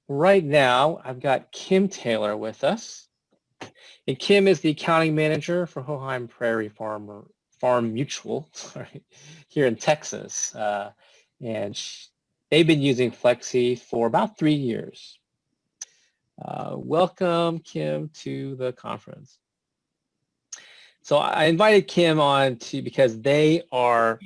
right now, I've got Kim Taylor with us. And Kim is the accounting manager for Hocheim Farm Mutual sorry, here in Texas. And they've been using Flexi for about 3 years. Welcome, Kim, to the conference. So I invited Kim on because they are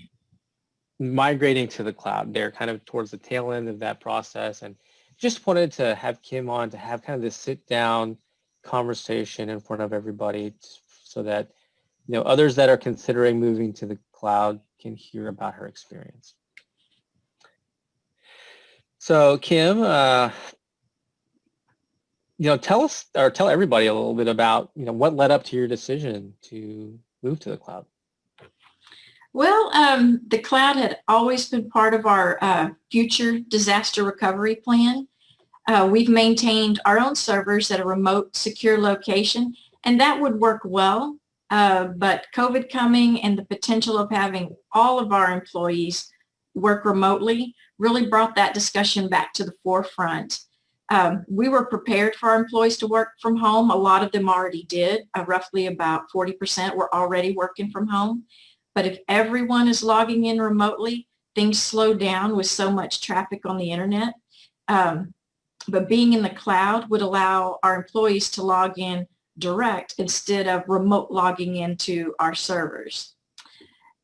migrating to the cloud. They're kind of towards the tail end of that process, and just wanted to have Kim on to have kind of this sit-down conversation in front of everybody so that others that are considering moving to the cloud can hear about her experience. So Kim, tell us or tell everybody a little bit about what led up to your decision to move to the cloud. Well, the cloud had always been part of our future disaster recovery plan. We've maintained our own servers at a remote, secure location, and that would work well. But COVID coming and the potential of having all of our employees work remotely really brought that discussion back to the forefront. We were prepared for our employees to work from home. A lot of them already did. Roughly about 40% were already working from home. But if everyone is logging in remotely, things slow down with so much traffic on the internet. But being in the cloud would allow our employees to log in direct instead of remote logging into our servers.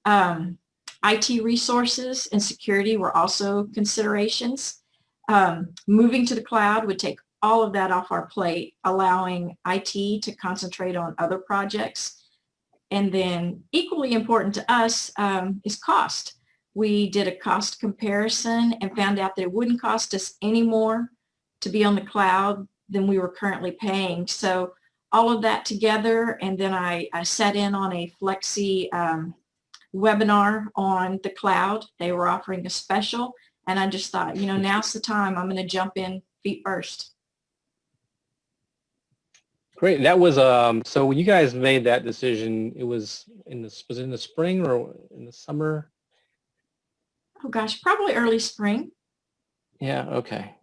IT resources and security were also considerations. Moving to the cloud would take all of that off our plate, allowing IT to concentrate on other projects. And then equally important to us is cost. We did a cost comparison and found out that it wouldn't cost us any more to be on the cloud than we were currently paying. So all of that together, and then I sat in on a Flexi webinar on the cloud. They were offering a special, and I just thought, now's the time. I'm going to jump in feet first. Great. That was so when you guys made that decision, was it in the spring or in the summer? Oh gosh, probably early spring. Yeah, okay.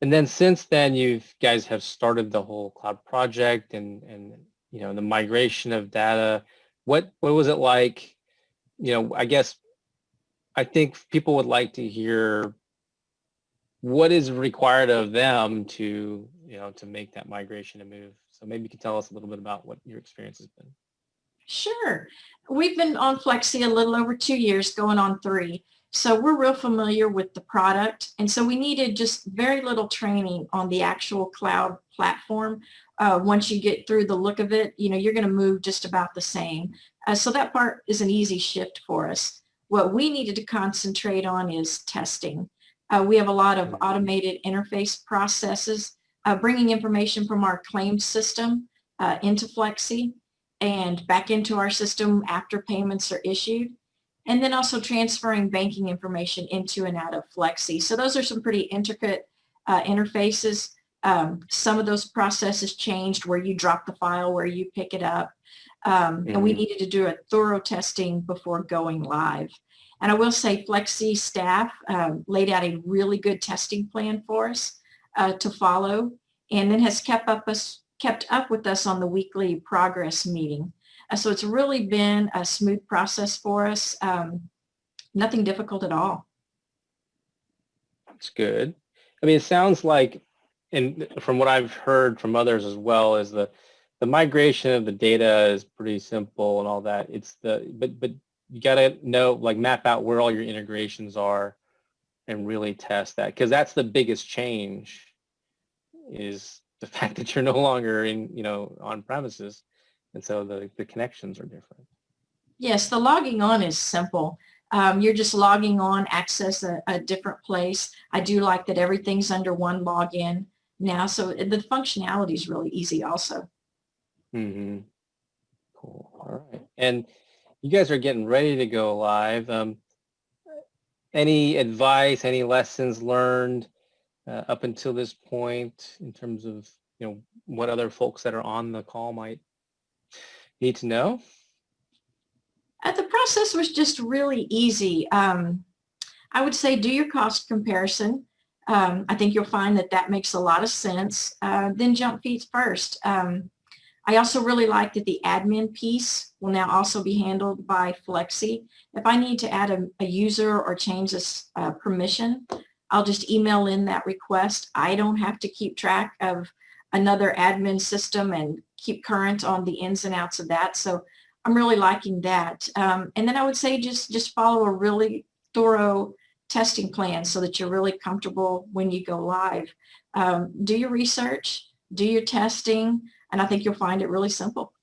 And then since then you guys have started the whole cloud project and the migration of data. What was it like? I think people would like to hear what is required of them to make that migration and move. So maybe you could tell us a little bit about what your experience has been. Sure. We've been on Flexi a little over 2 years, going on 3. So we're real familiar with the product. And so we needed just very little training on the actual cloud platform. Once you get through the look of it, you're going to move just about the same. So that part is an easy shift for us. What we needed to concentrate on is testing. We have a lot of automated interface processes, bringing information from our claims system into Flexi and back into our system after payments are issued, and then also transferring banking information into and out of Flexi. So those are some pretty intricate interfaces. Some of those processes changed, where you drop the file, where you pick it up, and we needed to do a thorough testing before going live. And I will say Flexi staff laid out a really good testing plan for us to follow, and then has kept up with us on the weekly progress meeting. So it's really been a smooth process for us. Nothing difficult at all. That's good. I mean, it sounds like, and from what I've heard from others as well, is the migration of the data is pretty simple and all that. But you got to map out where all your integrations are and really test that, because that's the biggest change, is the fact that you're no longer on premises, and so the connections are different. Yes, the logging on is simple. You're just logging on, access a different place. I do like that everything's under one login now, so the functionality is really easy also. Mm-hmm. Cool. All right. And you guys are getting ready to go live. Any advice, any lessons learned up until this point in terms of what other folks that are on the call might need to know? The process was just really easy. I would say do your cost comparison. I think you'll find that that makes a lot of sense. Then jump feet first. I also really like that the admin piece will now also be handled by Flexi. If I need to add a user or change this permission, I'll just email in that request. I don't have to keep track of another admin system and keep current on the ins and outs of that. So I'm really liking that. And then I would say just follow a really thorough testing plan so that you're really comfortable when you go live. Do your research, do your testing, and I think you'll find it really simple.